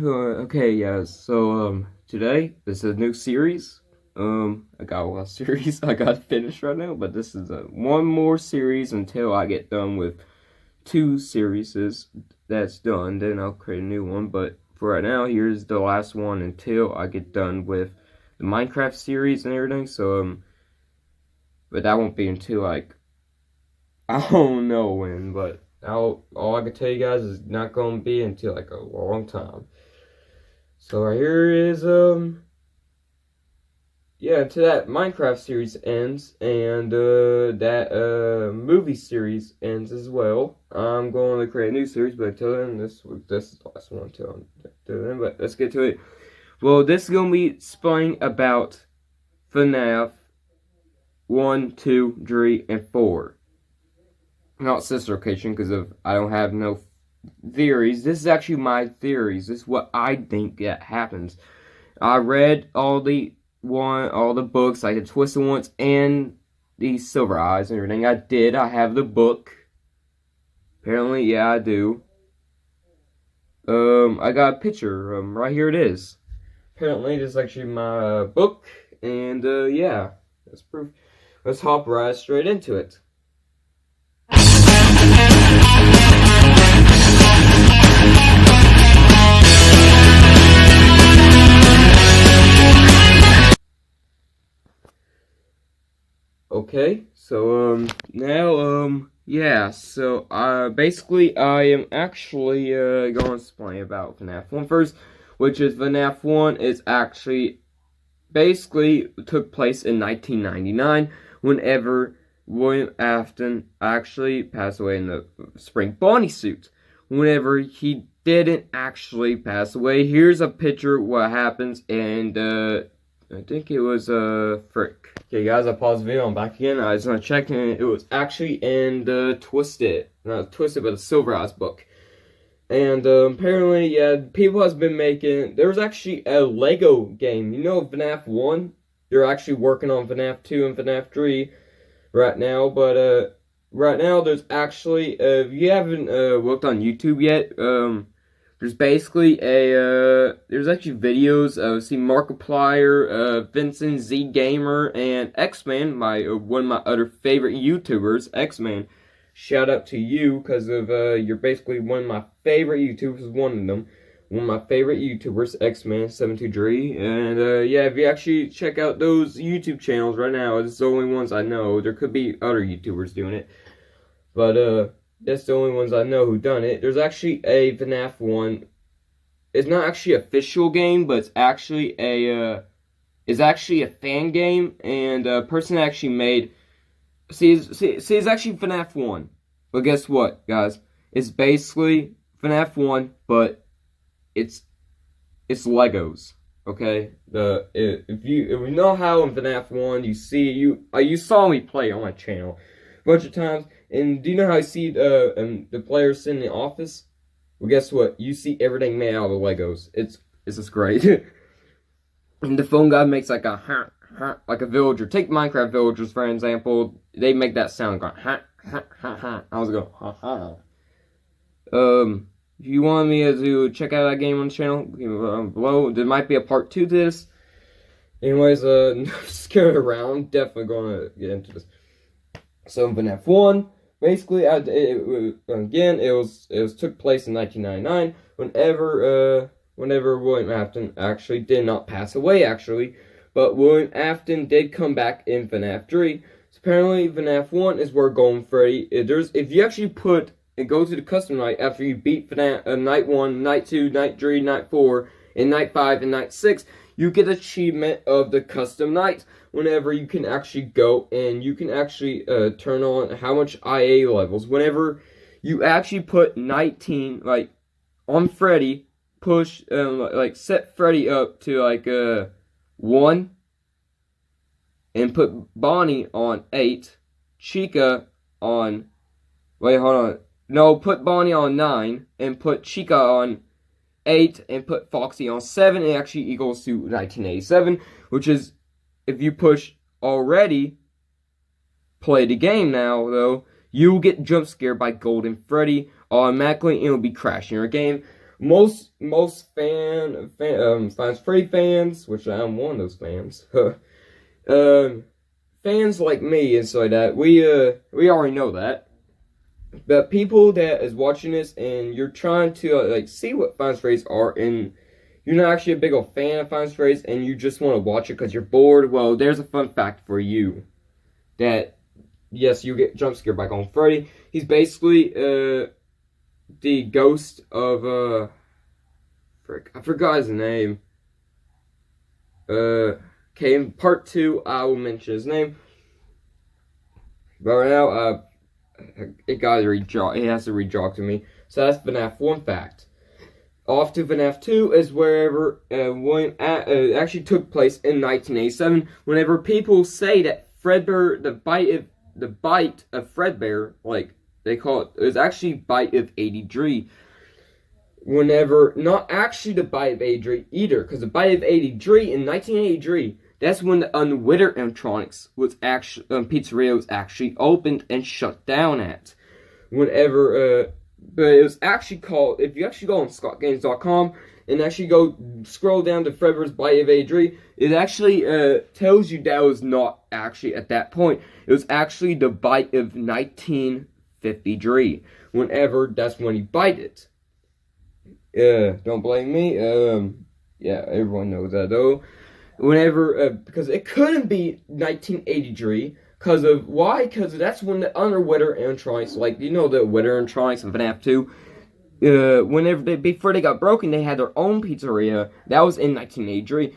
Okay, yeah, so, today, this is a new series. I got a lot of series I gotta finish right now, but this is one more series until I get done with two series that's done, then I'll create a new one, but for right now, here's the last one until I get done with the Minecraft series and everything, so, but that won't be until, like, I don't know when, but all I can tell you guys is not gonna be until, like, a long time. So right here is yeah, until that Minecraft series ends and that movie series ends as well. I'm going to create a new series, but until then, this is the last one until then. But let's get to it. Well, this is gonna be explaining about FNAF 1, 2, 3, and 4. Not sister location because of I don't have no theories. This is actually my theories. This is what I think that happens. I read all the books, like the Twisted Ones and the Silver Eyes and everything. I did. I have the book. Apparently, yeah, I do. I got a picture. Right here it is. Apparently, this is actually my book, and yeah, that's proof. Let's hop right straight into it. Okay, so now yeah, so basically I am actually going to explain about FNAF 1 first, which is FNAF 1 is actually basically took place in 1999 whenever William Afton actually passed away in the spring Bonnie suit. Whenever he didn't actually pass away, here's a picture of what happens, and I think it was frick. Okay, guys, I paused the video. I'm back again. I was gonna check, and it was actually in the Twisted, not Twisted, but the Silver Eyes book. And apparently, yeah, people has been making. There was actually a Lego game. You know, FNAF 1. They're actually working on FNAF 2 and FNAF 3 right now. But right now, there's actually if you haven't looked on YouTube yet, there's basically there's actually videos of Markiplier, Vincent Z Gamer, and X-Man, one of my other favorite YouTubers, X-Man. Shout out to you, because of you're basically one of my favorite YouTubers, one of them. One of my favorite YouTubers, X-Man 723. And yeah, if you actually check out those YouTube channels right now, it's the only ones I know. There could be other YouTubers doing it. But that's the only ones I know who done it. There's actually a FNAF 1. It's not actually an official game, but it's actually a fan game, and a person actually made. See, it's actually FNAF 1. But guess what, guys? It's basically FNAF 1, but it's Legos. Okay, if you know how in FNAF 1 you saw me play on my channel a bunch of times, and do you know how you see the players sitting in the office? Well, guess what? You see everything made out of Legos. It's just great. And the phone guy makes like a like a villager. Take Minecraft villagers for example. They make that sound going I was going if you want me to check out that game on the channel below, there might be a part 2 to this. Anyways, just going around, definitely gonna get into this. So FNAF 1, basically, it took place in 1999. Whenever William Afton actually did not pass away, actually, but William Afton did come back in FNAF 3. So apparently, FNAF 1 is where Golden Freddy. If you actually go to the custom night after you beat FNAF night 1, night 2, night 3, night 4, and night 5 and night 6, you get achievement of the custom night. Whenever you can actually go and you can actually turn on how much IA levels. Whenever you actually put 19 like on Freddy, push like set Freddy up to like 1, and put Bonnie on 8, Chica on put Bonnie on 9 and put Chica on 8 and put Foxy on 7, it actually equals to 1987, which is, if you push already, play the game now, though, you'll get jump scared by Golden Freddy automatically, and it'll be crashing your game. most Finds Freddy fans, which I'm one of those fans, fans like me and so like that, we already know that. But people that is watching this and you're trying to like see what Finds Freddy's are, and you're not actually a big old fan of Finds Freddy's and you just want to watch it because you're bored, well, there's a fun fact for you. That, yes, you get jump scared by Golden Freddy. He's basically the ghost of I forgot his name. Okay, in part 2 I will mention his name. But right now, it has to rejog to me. So that's FNAF 1 fact. Off to FNAF 2 is wherever William actually took place in 1987. Whenever people say that Fredbear, the bite of Fredbear, like they call it, is actually bite of 83. Whenever, not actually the bite of 83 either, because the bite of 83 in 1983, that's when the Unwitter animatronics was actually pizzeria was actually opened and shut down at. Whenever but it was actually called, if you actually go on scottgames.com and actually go scroll down to Fredbear's bite of 83, it actually tells you that was not actually at that point. It was actually the bite of 1953. Whenever that's when he bite it. Don't blame me. Yeah, everyone knows that though. Whenever, because it couldn't be 1983. Because of, why? Because that's when the Underwetter animatronics, like, you know, the Wetter animatronics in FNAF 2, before they got broken, they had their own pizzeria. That was in 1983.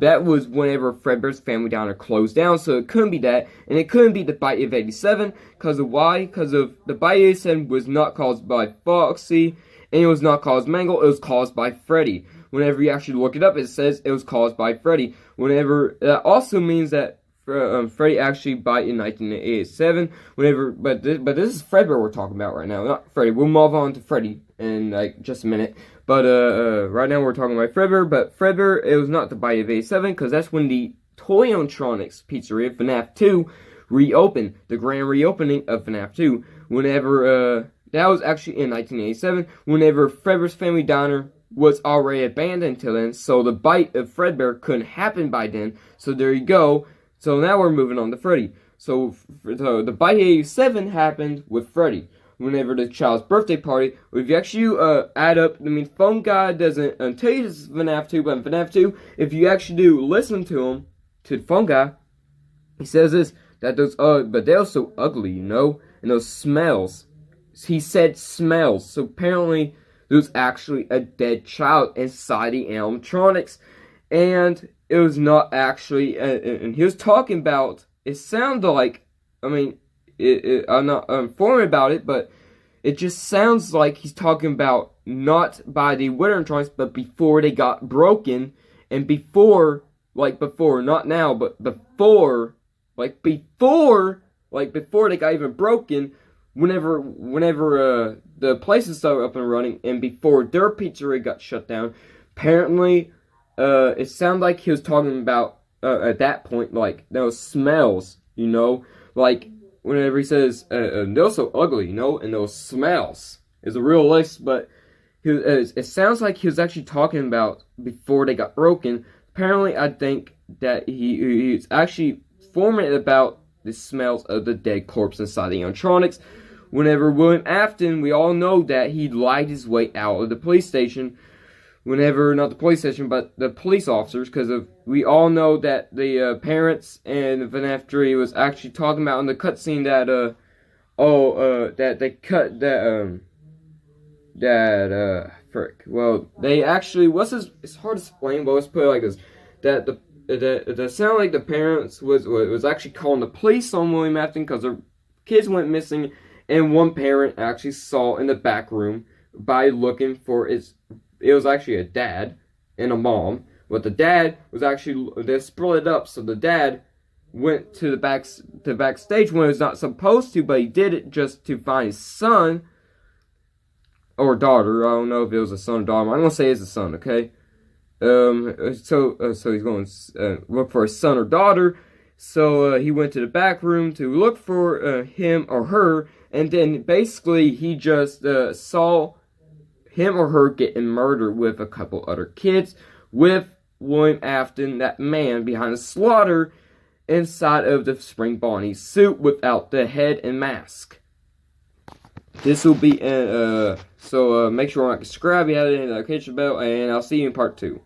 That was whenever Fredbear's Family Diner closed down, so it couldn't be that. And it couldn't be the bite of 87. Because of why? Because of the bite of 87 was not caused by Foxy, and it was not caused Mangle, it was caused by Freddy. Whenever you actually look it up, it says it was caused by Freddy. That also means that Freddy actually bite in 1987. But this is Fredbear we're talking about right now, not Freddy. We'll move on to Freddy in like just a minute. But right now we're talking about Fredbear. But Fredbear, it was not the bite of 87, because that's when the Toy Animatronics Pizzeria FNAF 2 reopened, the grand reopening of FNAF 2. Whenever that was actually in 1987. Whenever Fredbear's Family Diner was already abandoned until then, so the bite of Fredbear couldn't happen by then. So there you go. So now we're moving on to Freddy. So the bite of 87 happened with Freddy. Whenever the child's birthday party, if you actually add up, I mean, Phone Guy doesn't tell you this is FNAF 2, but in FNAF 2, if you actually do listen to him, to the Phone Guy, he says this, that those, but they're so ugly, you know, and those smells. He said smells, so apparently there's actually a dead child inside the animatronics, and it was not actually, and he was talking about, it sounded like, I mean, I'm not informed about it, but it just sounds like he's talking about not by the Witter animatronics, but before they got broken, and before, not now, but before they got even broken, whenever the places started up and running, and before their pizzeria got shut down, apparently, it sounded like he was talking about, at that point, like, those smells, you know, like, whenever he says, they're so ugly, you know, and those smells is a real list, but it sounds like he was actually talking about before they got broken. Apparently, I think that he's actually forming about the smells of the dead corpse inside the animatronics. Whenever William Afton, we all know that he lied his way out of the police station. Not the police station, but the police officers, because we all know that the parents and FNAF 3 was actually talking about in the cutscene that they actually, it's hard to explain, but let's put it like this, that the sound like the parents was actually calling the police on William Afton because their kids went missing, and one parent actually saw in the back room by looking for it was actually a dad and a mom, but the dad was actually, they split it up, so the dad went to the backstage when he was not supposed to, but he did it just to find his son, or daughter, I don't know if it was a son or daughter, I'm going to say it's a son, okay? So he's going to look for his son or daughter, so he went to the back room to look for him or her, and then basically he just saw him or her getting murdered with a couple other kids, with William Afton, that man behind the slaughter, inside of the Spring Bonnie suit without the head and mask. This will be in, so make sure to like, subscribe, you have the notification bell, and I'll see you in part 2.